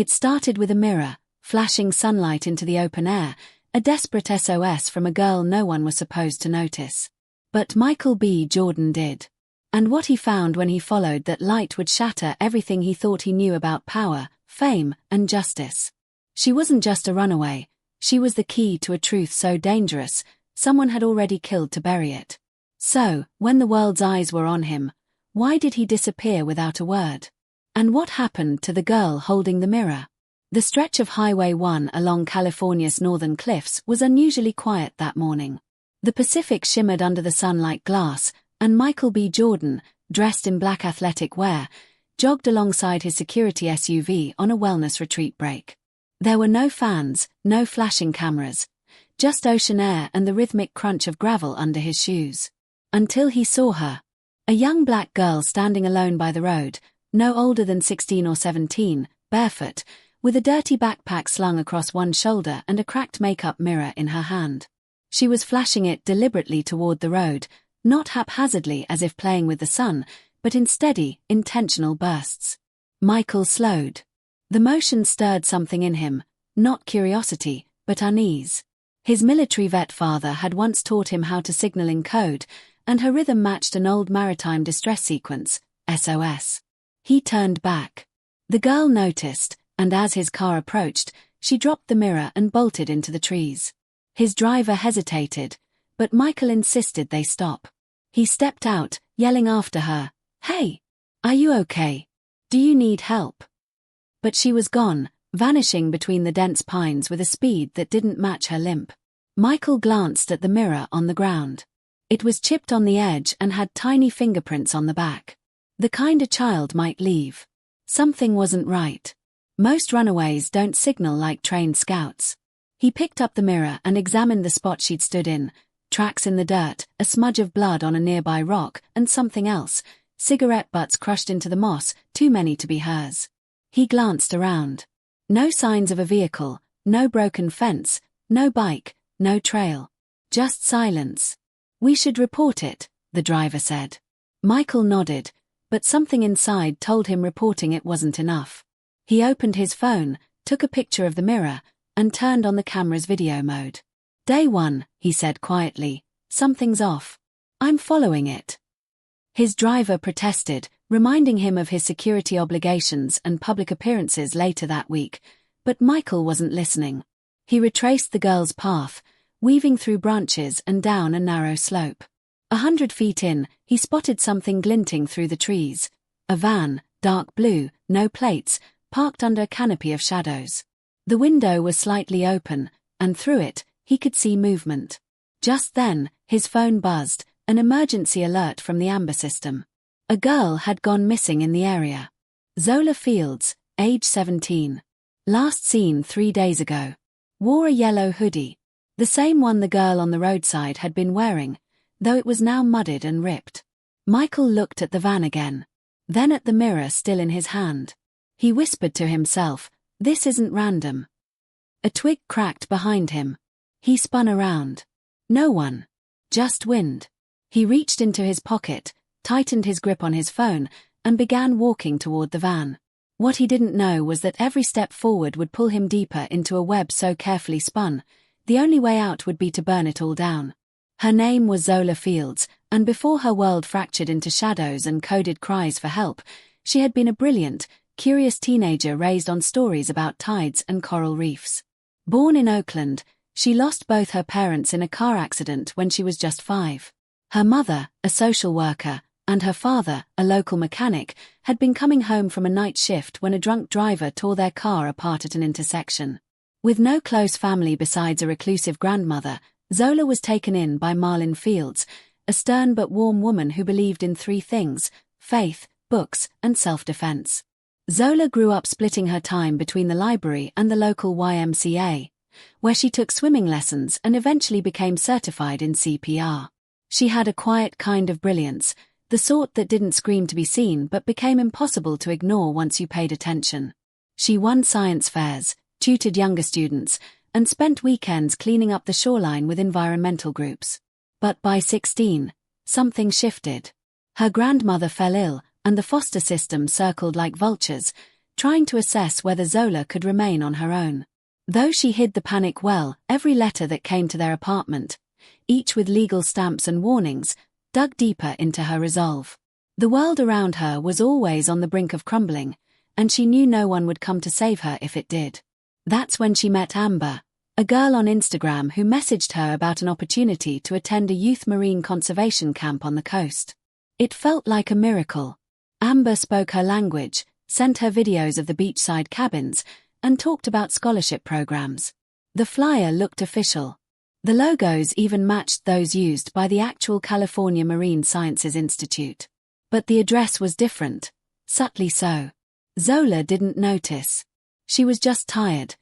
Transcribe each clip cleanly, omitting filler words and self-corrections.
It started with a mirror, flashing sunlight into the open air, a desperate SOS from a girl no one was supposed to notice. But Michael B. Jordan did. And what he found when he followed that light would shatter everything he thought he knew about power, fame, and justice. She wasn't just a runaway, she was the key to a truth so dangerous, someone had already killed to bury it. So, when the world's eyes were on him, why did he disappear without a word? And what happened to the girl holding the mirror? The stretch of Highway 1 along California's northern cliffs was unusually quiet that morning. The Pacific shimmered under the sun like glass, and Michael B. Jordan, dressed in black athletic wear, jogged alongside his security SUV on a wellness retreat break. There were no fans, no flashing cameras, just ocean air and the rhythmic crunch of gravel under his shoes. Until he saw her. A young black girl standing alone by the road, no older than 16 or 17, barefoot, with a dirty backpack slung across one shoulder and a cracked makeup mirror in her hand. She was flashing it deliberately toward the road, not haphazardly as if playing with the sun, but in steady, intentional bursts. Michael slowed. The motion stirred something in him, not curiosity, but unease. His military vet father had once taught him how to signal in code, and her rhythm matched an old maritime distress sequence, SOS. He turned back. The girl noticed, and as his car approached, she dropped the mirror and bolted into the trees. His driver hesitated, but Michael insisted they stop. He stepped out, yelling after her, "Hey! Are you okay? Do you need help?" But she was gone, vanishing between the dense pines with a speed that didn't match her limp. Michael glanced at the mirror on the ground. It was chipped on the edge and had tiny fingerprints on the back. The kind a child might leave. Something wasn't right. Most runaways don't signal like trained scouts. He picked up the mirror and examined the spot she'd stood in, tracks in the dirt, a smudge of blood on a nearby rock, and something else, cigarette butts crushed into the moss, too many to be hers. He glanced around. No signs of a vehicle, no broken fence, no bike, no trail. Just silence. "We should report it," the driver said. Michael nodded, but something inside told him reporting it wasn't enough. He opened his phone, took a picture of the mirror, and turned on the camera's video mode. "Day 1, he said quietly, "something's off. I'm following it." His driver protested, reminding him of his security obligations and public appearances later that week, but Michael wasn't listening. He retraced the girl's path, weaving through branches and down a narrow slope. 100 feet in, he spotted something glinting through the trees. A van, dark blue, no plates, parked under a canopy of shadows. The window was slightly open, and through it, he could see movement. Just then, his phone buzzed, an emergency alert from the amber system. A girl had gone missing in the area. Zola Fields, age 17. Last seen 3 days ago. Wore a yellow hoodie. The same one the girl on the roadside had been wearing, though it was now muddied and ripped. Michael looked at the van again. Then at the mirror still in his hand. He whispered to himself, "This isn't random." A twig cracked behind him. He spun around. No one. Just wind. He reached into his pocket, tightened his grip on his phone, and began walking toward the van. What he didn't know was that every step forward would pull him deeper into a web so carefully spun. The only way out would be to burn it all down. Her name was Zola Fields, and before her world fractured into shadows and coded cries for help, she had been a brilliant, curious teenager raised on stories about tides and coral reefs. Born in Oakland, she lost both her parents in a car accident when she was just 5. Her mother, a social worker, and her father, a local mechanic, had been coming home from a night shift when a drunk driver tore their car apart at an intersection. With no close family besides a reclusive grandmother, Zola was taken in by Marlin Fields, a stern but warm woman who believed in 3 things: faith, books, and self-defense. Zola grew up splitting her time between the library and the local YMCA, where she took swimming lessons and eventually became certified in CPR. She had a quiet kind of brilliance, the sort that didn't scream to be seen but became impossible to ignore once you paid attention. She won science fairs, tutored younger students, and spent weekends cleaning up the shoreline with environmental groups. But by 16, something shifted. Her grandmother fell ill, and the foster system circled like vultures, trying to assess whether Zola could remain on her own. Though she hid the panic well, every letter that came to their apartment, each with legal stamps and warnings, dug deeper into her resolve. The world around her was always on the brink of crumbling, and she knew no one would come to save her if it did. That's when she met Amber, a girl on Instagram who messaged her about an opportunity to attend a youth marine conservation camp on the coast. It felt like a miracle. Amber spoke her language, sent her videos of the beachside cabins, and talked about scholarship programs. The flyer looked official. The logos even matched those used by the actual California Marine Sciences Institute. But the address was different, subtly so. Zola didn't notice. She was just tired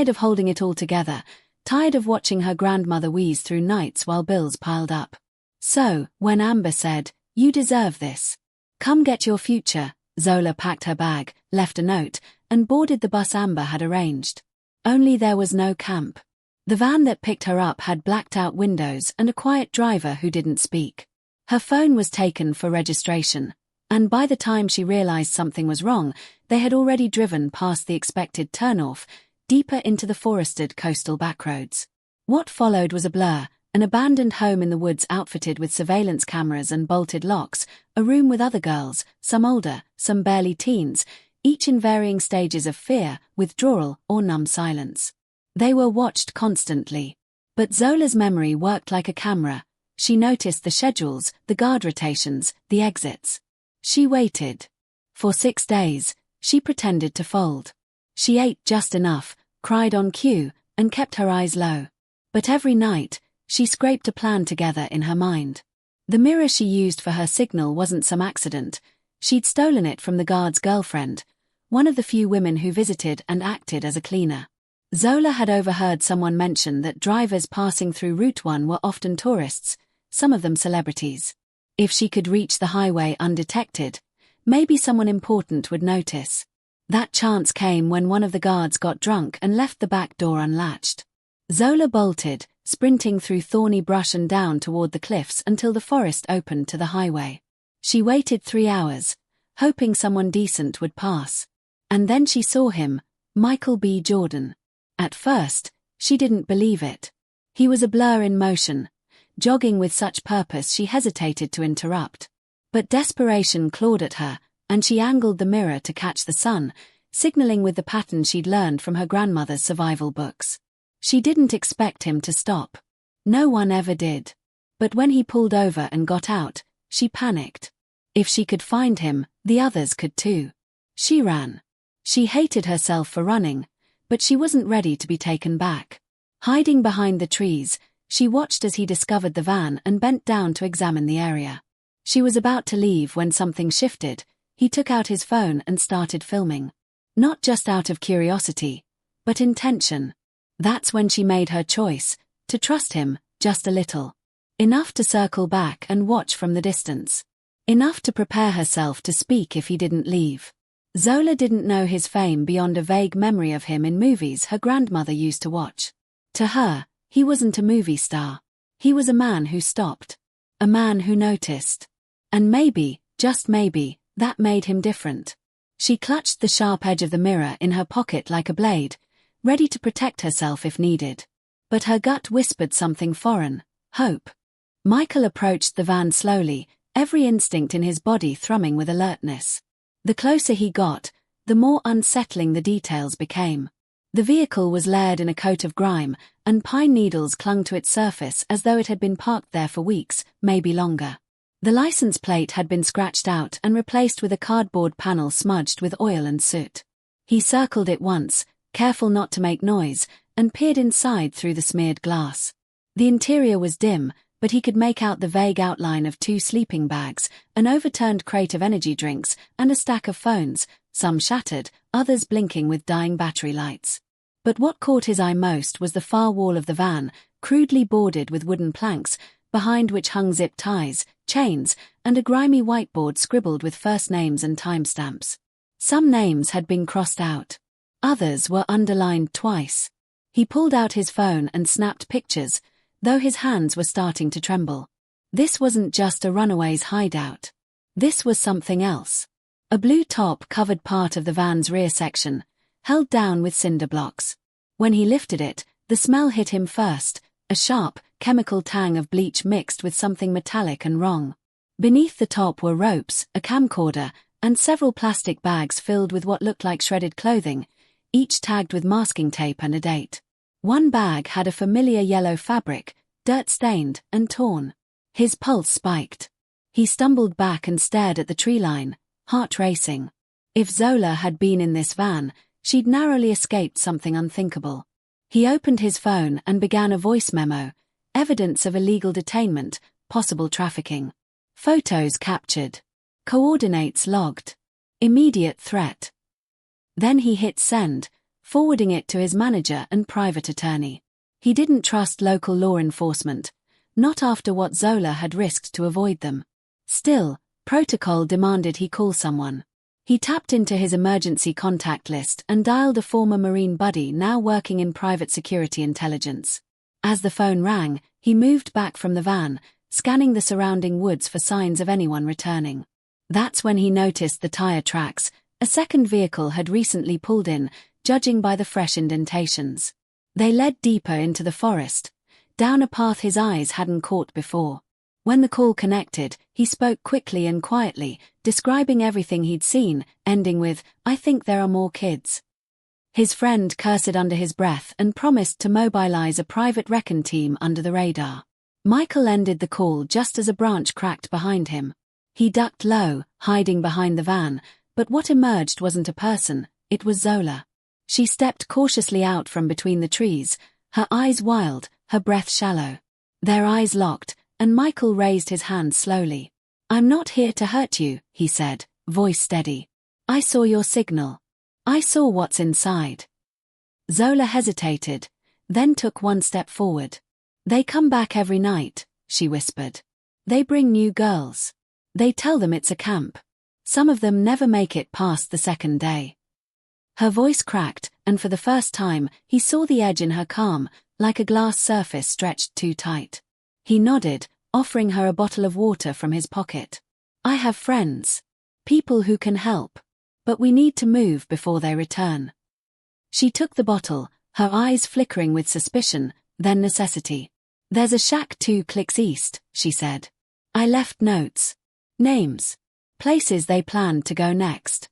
of holding it all together, tired of watching her grandmother wheeze through nights while bills piled up. So, when Amber said, "You deserve this. Come get your future," Zola packed her bag, left a note, and boarded the bus Amber had arranged. Only there was no camp. The van that picked her up had blacked-out windows and a quiet driver who didn't speak. Her phone was taken for registration, and by the time she realized something was wrong, they had already driven past the expected turnoff, deeper into the forested coastal backroads. What followed was a blur, an abandoned home in the woods outfitted with surveillance cameras and bolted locks, a room with other girls, some older, some barely teens, each in varying stages of fear, withdrawal, or numb silence. They were watched constantly. But Zola's memory worked like a camera. She noticed the schedules, the guard rotations, the exits. She waited. For 6 days, she pretended to fold. She ate just enough, cried on cue, and kept her eyes low. But every night, she scraped a plan together in her mind. The mirror she used for her signal wasn't some accident. She'd stolen it from the guard's girlfriend, one of the few women who visited and acted as a cleaner. Zola had overheard someone mention that drivers passing through Route 1 were often tourists, some of them celebrities. If she could reach the highway undetected, maybe someone important would notice. That chance came when one of the guards got drunk and left the back door unlatched. Zola bolted, sprinting through thorny brush and down toward the cliffs until the forest opened to the highway. She waited 3 hours, hoping someone decent would pass. And then she saw him, Michael B. Jordan. At first, she didn't believe it. He was a blur in motion, jogging with such purpose she hesitated to interrupt. But desperation clawed at her, and she angled the mirror to catch the sun, signaling with the pattern she'd learned from her grandmother's survival books. She didn't expect him to stop. No one ever did. But when he pulled over and got out, she panicked. If she could find him, the others could too. She ran. She hated herself for running, but she wasn't ready to be taken back. Hiding behind the trees, she watched as he discovered the van and bent down to examine the area. She was about to leave when something shifted. He took out his phone and started filming. Not just out of curiosity, but intention. That's when she made her choice, to trust him, just a little. Enough to circle back and watch from the distance. Enough to prepare herself to speak if he didn't leave. Zola didn't know his fame beyond a vague memory of him in movies her grandmother used to watch. To her, he wasn't a movie star. He was a man who stopped. A man who noticed. And maybe, just maybe, that made him different. She clutched the sharp edge of the mirror in her pocket like a blade, ready to protect herself if needed. But her gut whispered something foreign, hope. Michael approached the van slowly, every instinct in his body thrumming with alertness. The closer he got, the more unsettling the details became. The vehicle was layered in a coat of grime, and pine needles clung to its surface as though it had been parked there for weeks, maybe longer. The license plate had been scratched out and replaced with a cardboard panel smudged with oil and soot. He circled it once, careful not to make noise, and peered inside through the smeared glass. The interior was dim, but he could make out the vague outline of 2 sleeping bags, an overturned crate of energy drinks, and a stack of phones, some shattered, others blinking with dying battery lights. But what caught his eye most was the far wall of the van, crudely boarded with wooden planks, behind which hung zip ties, chains, and a grimy whiteboard scribbled with first names and timestamps. Some names had been crossed out. Others were underlined twice. He pulled out his phone and snapped pictures, though his hands were starting to tremble. This wasn't just a runaway's hideout. This was something else. A blue top covered part of the van's rear section, held down with cinder blocks. When he lifted it, the smell hit him first, a sharp, chemical tang of bleach mixed with something metallic and wrong. Beneath the top were ropes, a camcorder, and several plastic bags filled with what looked like shredded clothing, each tagged with masking tape and a date. One bag had a familiar yellow fabric, dirt-stained and torn. His pulse spiked. He stumbled back and stared at the tree line, heart racing. If Zola had been in this van, she'd narrowly escaped something unthinkable. He opened his phone and began a voice memo, evidence of illegal detainment, possible trafficking. Photos captured. Coordinates logged. Immediate threat. Then he hit send, forwarding it to his manager and private attorney. He didn't trust local law enforcement, not after what Zola had risked to avoid them. Still, protocol demanded he call someone. He tapped into his emergency contact list and dialed a former Marine buddy now working in private security intelligence. As the phone rang, he moved back from the van, scanning the surrounding woods for signs of anyone returning. That's when he noticed the tire tracks. A second vehicle had recently pulled in, judging by the fresh indentations. They led deeper into the forest, down a path his eyes hadn't caught before. When the call connected, he spoke quickly and quietly, describing everything he'd seen, ending with, "I think there are more kids." His friend cursed under his breath and promised to mobilize a private recon team under the radar. Michael ended the call just as a branch cracked behind him. He ducked low, hiding behind the van, but what emerged wasn't a person, it was Zola. She stepped cautiously out from between the trees, her eyes wild, her breath shallow. Their eyes locked, and Michael raised his hand slowly. "I'm not here to hurt you," he said, voice steady. "I saw your signal. I saw what's inside." Zola hesitated, then took one step forward. "They come back every night," she whispered. "They bring new girls. They tell them it's a camp. Some of them never make it past the second day." Her voice cracked, and for the first time, he saw the edge in her calm, like a glass surface stretched too tight. He nodded, offering her a bottle of water from his pocket. "I have friends. People who can help. But we need to move before they return." She took the bottle, her eyes flickering with suspicion, then necessity. "There's a shack 2 clicks east," she said. "I left notes. Names. Places they planned to go next."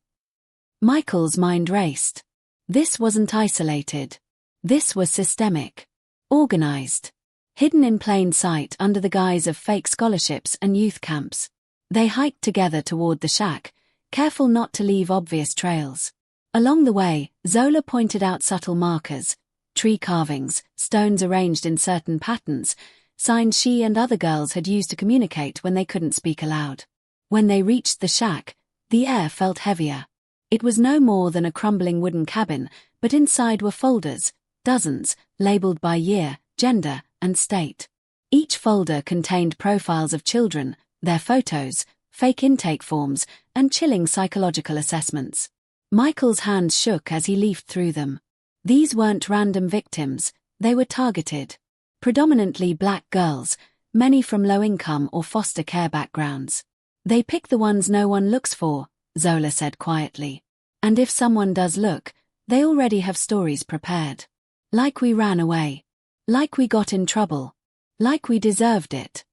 Michael's mind raced. This wasn't isolated. This was systemic. Organized. Hidden in plain sight under the guise of fake scholarships and youth camps. They hiked together toward the shack, careful not to leave obvious trails. Along the way, Zola pointed out subtle markers, tree carvings, stones arranged in certain patterns, signs she and other girls had used to communicate when they couldn't speak aloud. When they reached the shack, the air felt heavier. It was no more than a crumbling wooden cabin, but inside were folders, dozens, labeled by year, gender, and state. Each folder contained profiles of children, their photos, fake intake forms, and chilling psychological assessments. Michael's hands shook as he leafed through them. These weren't random victims, they were targeted. Predominantly black girls, many from low-income or foster care backgrounds. "They pick the ones no one looks for," Zola said quietly. "And if someone does look, they already have stories prepared. Like we ran away. Like we got in trouble. Like we deserved it."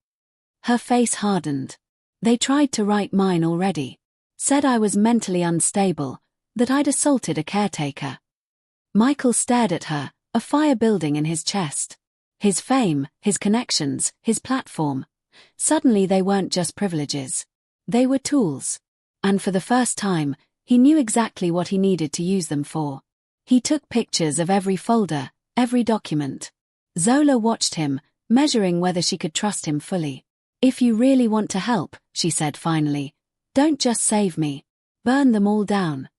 Her face hardened. "They tried to write mine already. Said I was mentally unstable, that I'd assaulted a caretaker." Michael stared at her, a fire building in his chest. His fame, his connections, his platform. Suddenly they weren't just privileges. They were tools. And for the first time, he knew exactly what he needed to use them for. He took pictures of every folder, every document. Zola watched him, measuring whether she could trust him fully. "If you really want to help," she said finally, "don't just save me. Burn them all down."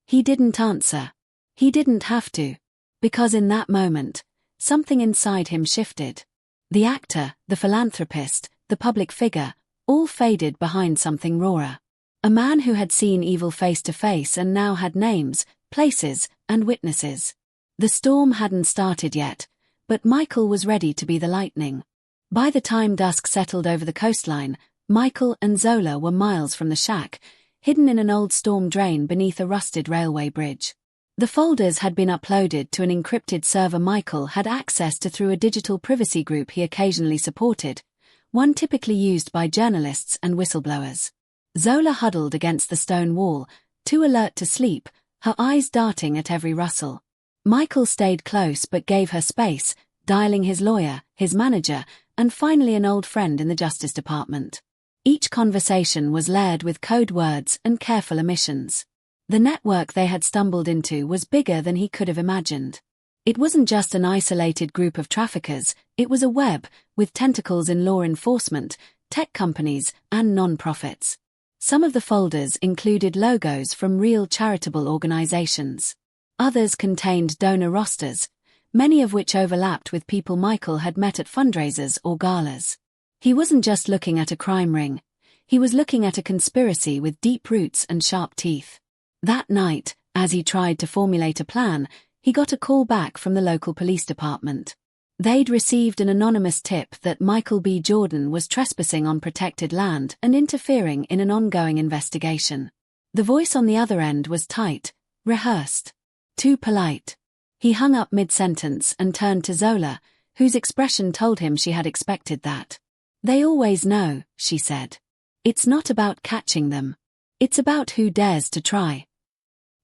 He didn't answer. He didn't have to. Because in that moment, something inside him shifted. The actor, the philanthropist, the public figure, all faded behind something rawer. A man who had seen evil face to face and now had names, places, and witnesses. The storm hadn't started yet, but Michael was ready to be the lightning. By the time dusk settled over the coastline, Michael and Zola were miles from the shack, hidden in an old storm drain beneath a rusted railway bridge. The folders had been uploaded to an encrypted server Michael had access to through a digital privacy group he occasionally supported, one typically used by journalists and whistleblowers. Zola huddled against the stone wall, too alert to sleep, her eyes darting at every rustle. Michael stayed close but gave her space, dialing his lawyer, his manager, and finally an old friend in the Justice Department. Each conversation was layered with code words and careful omissions. The network they had stumbled into was bigger than he could have imagined. It wasn't just an isolated group of traffickers, it was a web, with tentacles in law enforcement, tech companies, and non-profits. Some of the folders included logos from real charitable organizations. Others contained donor rosters, many of which overlapped with people Michael had met at fundraisers or galas. He wasn't just looking at a crime ring, he was looking at a conspiracy with deep roots and sharp teeth. That night, as he tried to formulate a plan, he got a call back from the local police department. They'd received an anonymous tip that Michael B. Jordan was trespassing on protected land and interfering in an ongoing investigation. The voice on the other end was tight, rehearsed, too polite. He hung up mid-sentence and turned to Zola, whose expression told him she had expected that. "They always know," she said. "It's not about catching them. It's about who dares to try."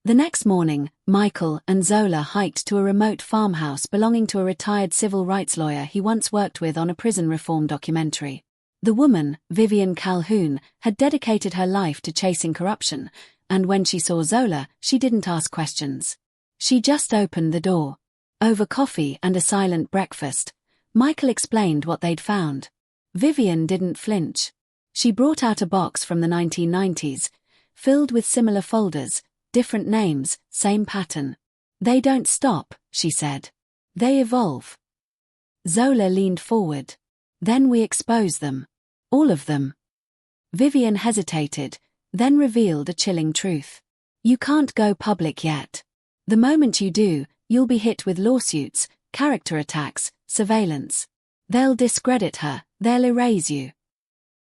The next morning, Michael and Zola hiked to a remote farmhouse belonging to a retired civil rights lawyer he once worked with on a prison reform documentary. The woman, Vivian Calhoun, had dedicated her life to chasing corruption, and when she saw Zola, she didn't ask questions. She just opened the door. Over coffee and a silent breakfast, Michael explained what they'd found. Vivian didn't flinch. She brought out a box from the 1990s, filled with similar folders, different names, same pattern. "They don't stop," she said. "They evolve." Zola leaned forward. "Then we expose them. All of them." Vivian hesitated, then revealed a chilling truth. "You can't go public yet. The moment you do, you'll be hit with lawsuits, character attacks, surveillance. They'll discredit her, they'll erase you."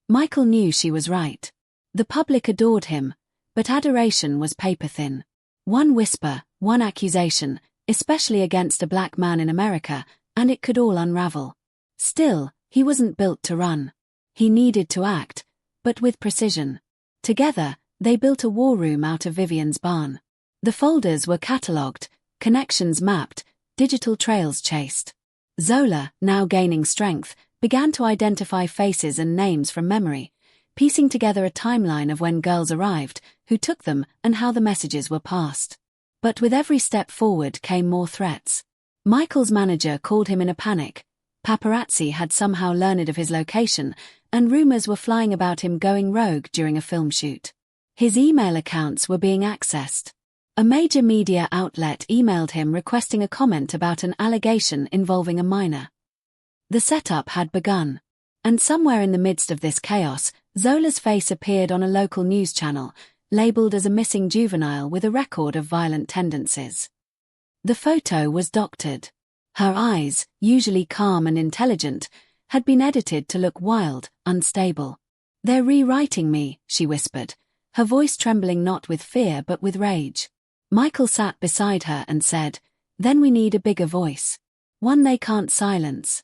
Michael knew she was right. The public adored him, but adoration was paper-thin. One whisper, one accusation, especially against a black man in America, and it could all unravel. Still, he wasn't built to run. He needed to act, but with precision. Together, they built a war room out of Vivian's barn. The folders were catalogued, connections mapped, digital trails chased. Zola, now gaining strength, began to identify faces and names from memory, piecing together a timeline of when girls arrived, who took them, and how the messages were passed. But with every step forward came more threats. Michael's manager called him in a panic. Paparazzi had somehow learned of his location, and rumors were flying about him going rogue during a film shoot. His email accounts were being accessed. A major media outlet emailed him requesting a comment about an allegation involving a minor. The setup had begun. And somewhere in the midst of this chaos, Zola's face appeared on a local news channel, labeled as a missing juvenile with a record of violent tendencies. The photo was doctored. Her eyes, usually calm and intelligent, had been edited to look wild, unstable. "They're rewriting me," she whispered, her voice trembling not with fear but with rage. Michael sat beside her and said, "Then we need a bigger voice. One they can't silence."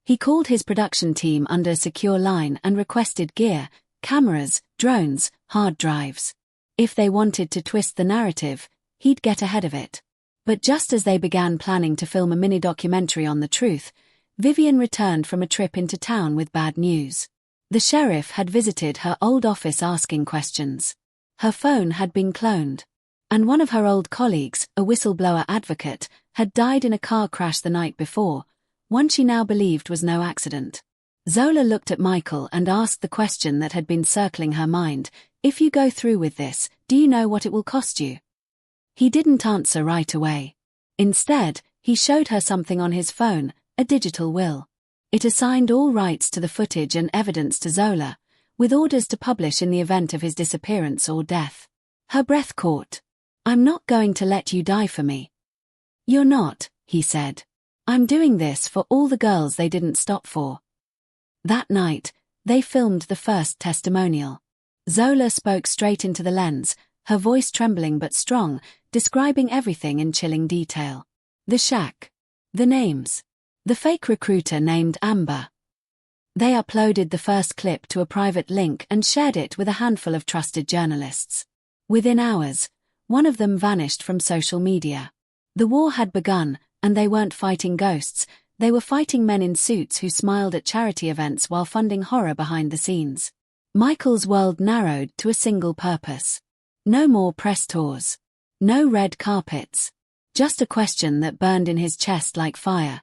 He called his production team under a secure line and requested gear, cameras, drones, hard drives. If they wanted to twist the narrative, he'd get ahead of it. But just as they began planning to film a mini-documentary on the truth, Vivian returned from a trip into town with bad news. The sheriff had visited her old office asking questions. Her phone had been cloned. And one of her old colleagues, a whistleblower advocate, had died in a car crash the night before, one she now believed was no accident. Zola looked at Michael and asked the question that had been circling her mind, "If you go through with this, do you know what it will cost you?" He didn't answer right away. Instead, he showed her something on his phone, a digital will. It assigned all rights to the footage and evidence to Zola, with orders to publish in the event of his disappearance or death. Her breath caught. "I'm not going to let you die for me." "You're not," he said. "I'm doing this for all the girls they didn't stop for." That night, they filmed the first testimonial. Zola spoke straight into the lens, her voice trembling but strong, describing everything in chilling detail. The shack. The names. The fake recruiter named Amber. They uploaded the first clip to a private link and shared it with a handful of trusted journalists. Within hours, one of them vanished from social media. The war had begun, and they weren't fighting ghosts, they were fighting men in suits who smiled at charity events while funding horror behind the scenes. Michael's world narrowed to a single purpose. No more press tours. No red carpets. Just a question that burned in his chest like fire.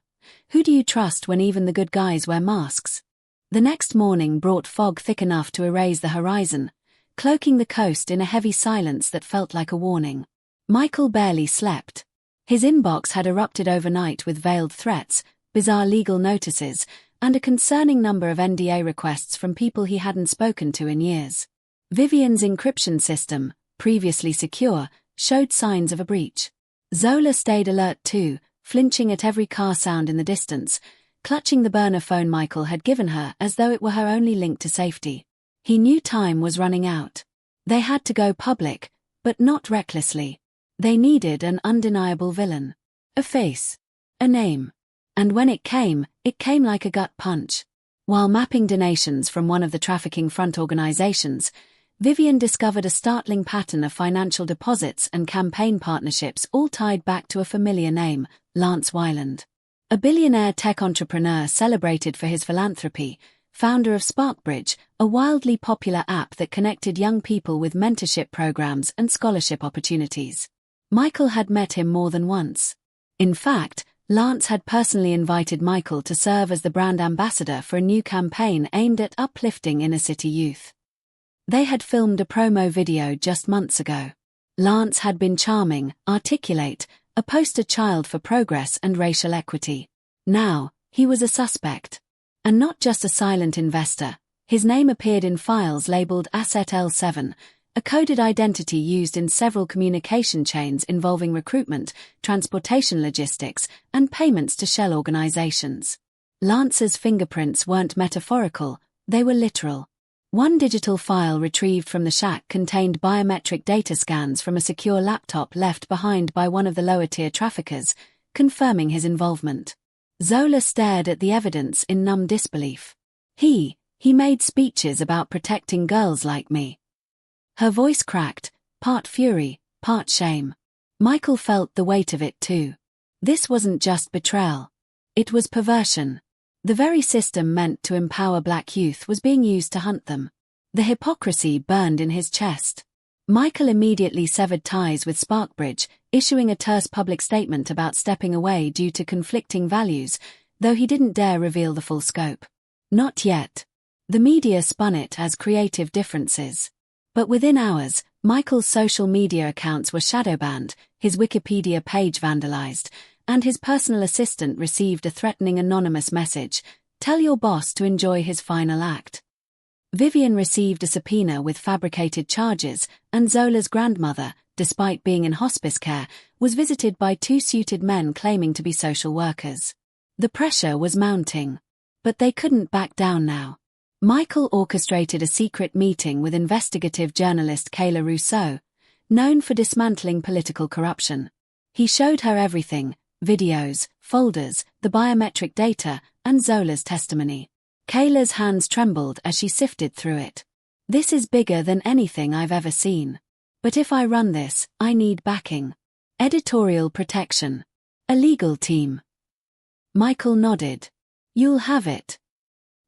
Who do you trust when even the good guys wear masks? The next morning brought fog thick enough to erase the horizon, cloaking the coast in a heavy silence that felt like a warning. Michael barely slept. His inbox had erupted overnight with veiled threats, bizarre legal notices, and a concerning number of NDA requests from people he hadn't spoken to in years. Vivian's encryption system, previously secure, showed signs of a breach. Zola stayed alert too, flinching at every car sound in the distance, clutching the burner phone Michael had given her as though it were her only link to safety. He knew time was running out. They had to go public, but not recklessly. They needed an undeniable villain. A face. A name. And when it came like a gut punch. While mapping donations from one of the trafficking front organizations, Vivian discovered a startling pattern of financial deposits and campaign partnerships all tied back to a familiar name, Lance Weiland. A billionaire tech entrepreneur celebrated for his philanthropy, founder of Sparkbridge, a wildly popular app that connected young people with mentorship programs and scholarship opportunities. Michael had met him more than once. In fact, Lance had personally invited Michael to serve as the brand ambassador for a new campaign aimed at uplifting inner-city youth. They had filmed a promo video just months ago. Lance had been charming, articulate, a poster child for progress and racial equity. Now, he was a suspect. And not just a silent investor, his name appeared in files labeled Asset L7, a coded identity used in several communication chains involving recruitment, transportation logistics, and payments to shell organizations. Lance's fingerprints weren't metaphorical, they were literal. One digital file retrieved from the shack contained biometric data scans from a secure laptop left behind by one of the lower-tier traffickers, confirming his involvement. Zola stared at the evidence in numb disbelief. He made speeches about protecting girls like me. Her voice cracked, part fury, part shame. Michael felt the weight of it too. This wasn't just betrayal. It was perversion. The very system meant to empower black youth was being used to hunt them. The hypocrisy burned in his chest. Michael immediately severed ties with Sparkbridge, issuing a terse public statement about stepping away due to conflicting values, though he didn't dare reveal the full scope. Not yet. The media spun it as creative differences. But within hours, Michael's social media accounts were shadow-banned, his Wikipedia page vandalized, and his personal assistant received a threatening anonymous message, "Tell your boss to enjoy his final act." Vivian received a subpoena with fabricated charges, and Zola's grandmother, despite being in hospice care, was visited by two suited men claiming to be social workers. The pressure was mounting. But they couldn't back down now. Michael orchestrated a secret meeting with investigative journalist Kayla Rousseau, known for dismantling political corruption. He showed her everything: videos, folders, the biometric data, and Zola's testimony. Kayla's hands trembled as she sifted through it. "This is bigger than anything I've ever seen. But if I run this, I need backing. Editorial protection. A legal team." Michael nodded. "You'll have it."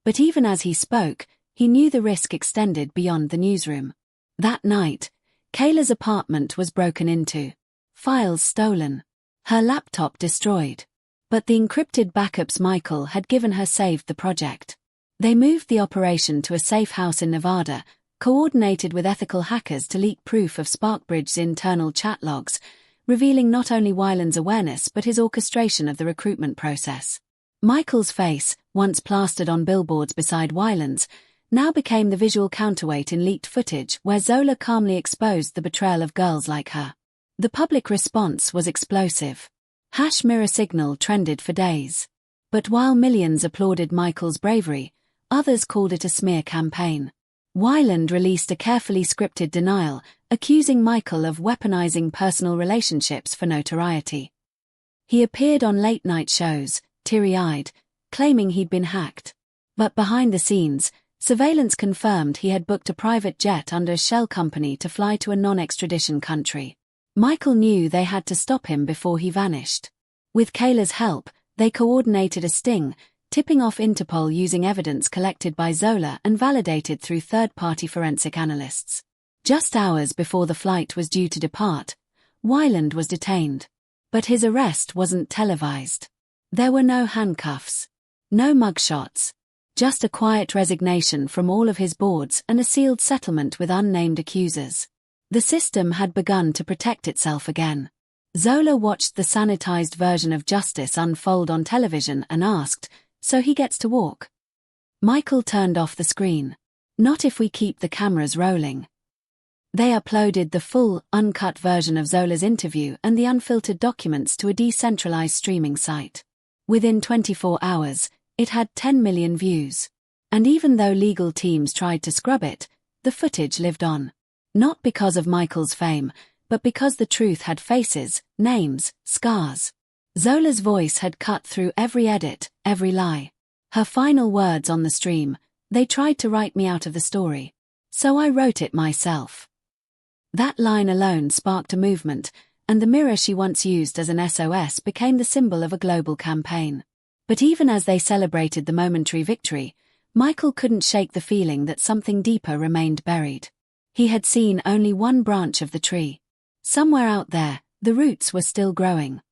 But even as he spoke, he knew the risk extended beyond the newsroom. That night, Kayla's apartment was broken into. Files stolen. Her laptop destroyed. But the encrypted backups Michael had given her saved the project. They moved the operation to a safe house in Nevada, coordinated with ethical hackers to leak proof of Sparkbridge's internal chat logs, revealing not only Weiland's awareness but his orchestration of the recruitment process. Michael's face, once plastered on billboards beside Weiland's, now became the visual counterweight in leaked footage where Zola calmly exposed the betrayal of girls like her. The public response was explosive. #mirror signal trended for days. But while millions applauded Michael's bravery, others called it a smear campaign. Wyland released a carefully scripted denial, accusing Michael of weaponizing personal relationships for notoriety. He appeared on late-night shows, teary-eyed, claiming he'd been hacked. But behind the scenes, surveillance confirmed he had booked a private jet under a shell company to fly to a non-extradition country. Michael knew they had to stop him before he vanished. With Kayla's help, they coordinated a sting, tipping off Interpol using evidence collected by Zola and validated through third-party forensic analysts. Just hours before the flight was due to depart, Wyland was detained. But his arrest wasn't televised. There were no handcuffs, no mugshots, just a quiet resignation from all of his boards and a sealed settlement with unnamed accusers. The system had begun to protect itself again. Zola watched the sanitized version of justice unfold on television and asked, "So he gets to walk?" Michael turned off the screen. "Not if we keep the cameras rolling." They uploaded the full, uncut version of Zola's interview and the unfiltered documents to a decentralized streaming site. Within 24 hours, it had 10 million views. And even though legal teams tried to scrub it, the footage lived on. Not because of Michael's fame, but because the truth had faces, names, scars. Zola's voice had cut through every edit, every lie. Her final words on the stream, "They tried to write me out of the story. So I wrote it myself." That line alone sparked a movement, and the mirror she once used as an SOS became the symbol of a global campaign. But even as they celebrated the momentary victory, Michael couldn't shake the feeling that something deeper remained buried. He had seen only one branch of the tree. Somewhere out there, the roots were still growing.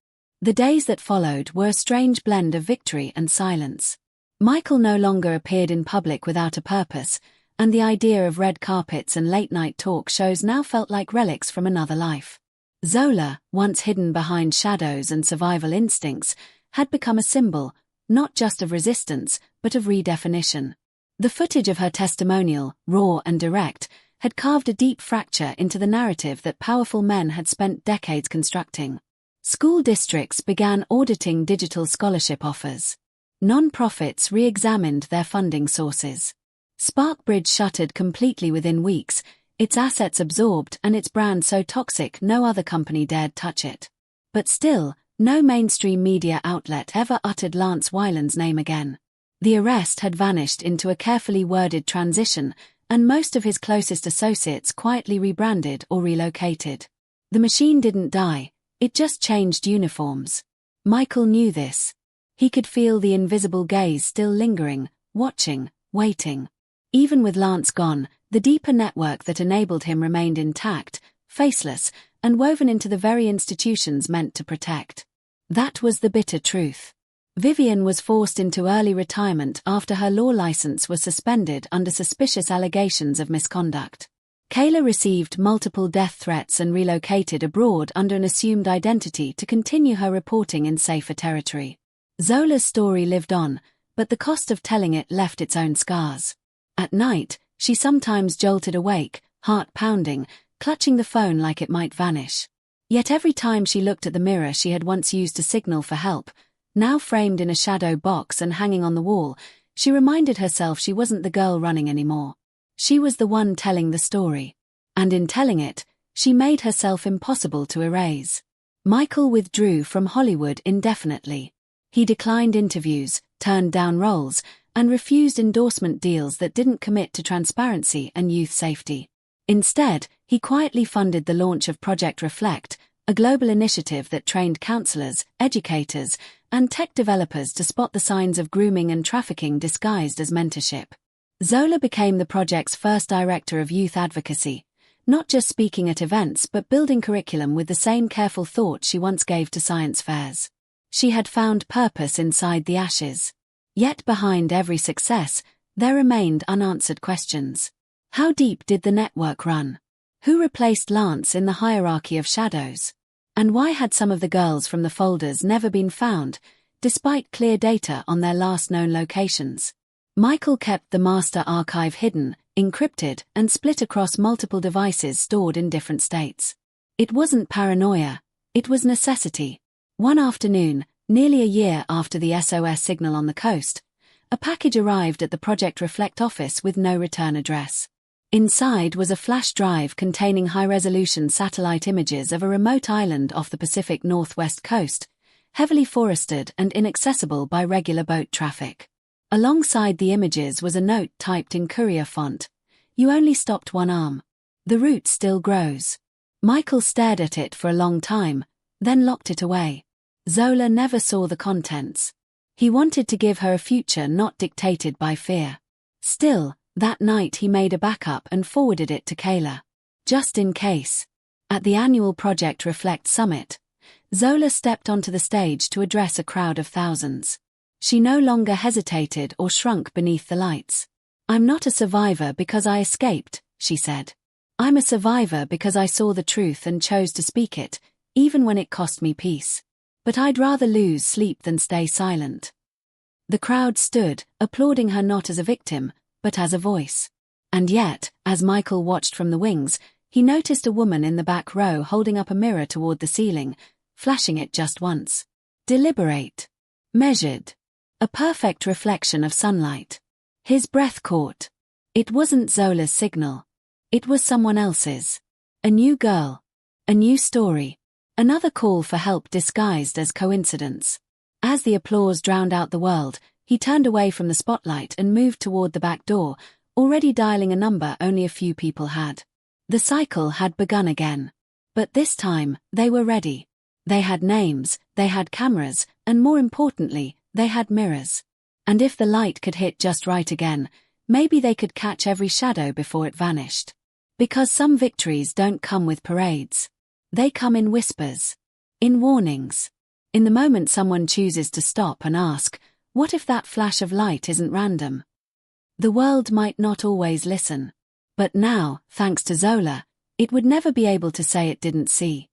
The days that followed were a strange blend of victory and silence. Michael no longer appeared in public without a purpose, and the idea of red carpets and late-night talk shows now felt like relics from another life. Zola, once hidden behind shadows and survival instincts, had become a symbol, not just of resistance, but of redefinition. The footage of her testimonial, raw and direct, had carved a deep fracture into the narrative that powerful men had spent decades constructing. School districts began auditing digital scholarship offers. Non-profits re-examined their funding sources. Sparkbridge shuttered completely within weeks, its assets absorbed and its brand so toxic no other company dared touch it. But still, no mainstream media outlet ever uttered Lance Wyland's name again. The arrest had vanished into a carefully worded transition, and most of his closest associates quietly rebranded or relocated. The machine didn't die, it just changed uniforms. Michael knew this. He could feel the invisible gaze still lingering, watching, waiting. Even with Lance gone, the deeper network that enabled him remained intact, faceless, and woven into the very institutions meant to protect. That was the bitter truth. Vivian was forced into early retirement after her law license was suspended under suspicious allegations of misconduct. Kayla received multiple death threats and relocated abroad under an assumed identity to continue her reporting in safer territory. Zola's story lived on, but the cost of telling it left its own scars. At night, she sometimes jolted awake, heart pounding, clutching the phone like it might vanish. Yet every time she looked at the mirror she had once used to signal for help, now framed in a shadow box and hanging on the wall, she reminded herself she wasn't the girl running anymore. She was the one telling the story. And in telling it, she made herself impossible to erase. Michael withdrew from Hollywood indefinitely. He declined interviews, turned down roles, and refused endorsement deals that didn't commit to transparency and youth safety. Instead, he quietly funded the launch of Project Reflect, a global initiative that trained counselors, educators, and tech developers to spot the signs of grooming and trafficking disguised as mentorship. Zola became the project's first director of youth advocacy, not just speaking at events but building curriculum with the same careful thought she once gave to science fairs. She had found purpose inside the ashes. Yet behind every success, there remained unanswered questions. How deep did the network run? Who replaced Lance in the hierarchy of shadows? And why had some of the girls from the folders never been found, despite clear data on their last known locations? Michael kept the master archive hidden, encrypted, and split across multiple devices stored in different states. It wasn't paranoia, it was necessity. One afternoon, nearly a year after the SOS signal on the coast, a package arrived at the Project Reflect office with no return address. Inside was a flash drive containing high-resolution satellite images of a remote island off the Pacific Northwest coast, heavily forested and inaccessible by regular boat traffic. Alongside the images was a note typed in courier font: "You only stopped one arm. The root still grows." Michael stared at it for a long time, then locked it away. Zola never saw the contents. He wanted to give her a future not dictated by fear. Still, that night he made a backup and forwarded it to Kayla. Just in case. At the annual Project Reflect Summit, Zola stepped onto the stage to address a crowd of thousands. She no longer hesitated or shrunk beneath the lights. "I'm not a survivor because I escaped," she said. "I'm a survivor because I saw the truth and chose to speak it, even when it cost me peace. But I'd rather lose sleep than stay silent." The crowd stood, applauding her not as a victim, but as a voice. And yet, as Michael watched from the wings, he noticed a woman in the back row holding up a mirror toward the ceiling, flashing it just once. Deliberate. Measured. A perfect reflection of sunlight. His breath caught. It wasn't Zola's signal. It was someone else's. A new girl. A new story. Another call for help disguised as coincidence. As the applause drowned out the world, he turned away from the spotlight and moved toward the back door, already dialing a number only a few people had. The cycle had begun again. But this time, they were ready. They had names, they had cameras, and more importantly, they had mirrors. And if the light could hit just right again, maybe they could catch every shadow before it vanished. Because some victories don't come with parades. They come in whispers. In warnings. In the moment someone chooses to stop and ask, what if that flash of light isn't random? The world might not always listen. But now, thanks to Zola, it would never be able to say it didn't see.